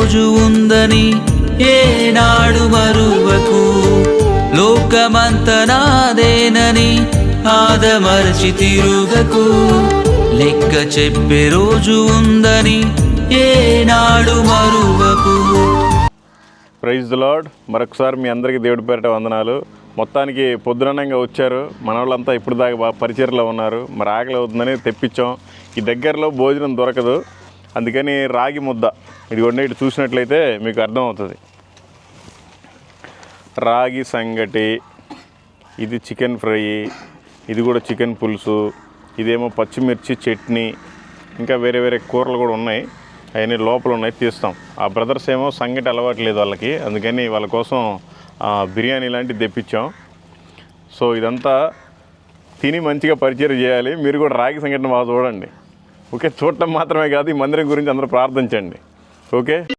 రోజు ఉందని ఏనాడు మరువకు. లోకమంత నాదేనని ఆదమరచి తిరుగకు. లెక్క చెప్పే రోజు ఉందని ఏనాడు మరువకు. Praise the lord. మరొకసారి మీ అందరికీ దేవుడి పేరిట వందనాలు. మొత్తానికి పొద్దునంగా వచ్చారు మన వాళ్ళంతా. ఇప్పుడు దాకా బాగా పరిచయలో ఉన్నారు. మరి ఆకలి అవుతుందని తెప్పించాం. ఈ దగ్గరలో భోజనం దొరకదు, అందుకని రాగి ముద్ద ఇదిగోండి. ఇటు చూసినట్లయితే మీకు అర్థమవుతుంది. రాగి సంగటి, ఇది చికెన్ ఫ్రై, ఇది కూడా చికెన్ పులుసు, ఇదేమో పచ్చిమిర్చి చట్నీ, ఇంకా వేరే వేరే కూరలు కూడా ఉన్నాయి. అవన్నీ లోపల ఉన్నాయి, తీస్తాం. ఆ బ్రదర్స్ ఏమో సంగటి అలవాట్లేదు వాళ్ళకి, అందుకని వాళ్ళ కోసం బిర్యానీ లాంటివి తెప్పించాం. సో ఇదంతా తిని మంచిగా పరిచయం చేయాలి. మీరు కూడా రాగి సంగటిని బాగా చూడండి. ఓకే, చూడటం మాత్రమే కాదు, ఈ మందిరం గురించి అందరూ ప్రార్థించండి. ఓకే.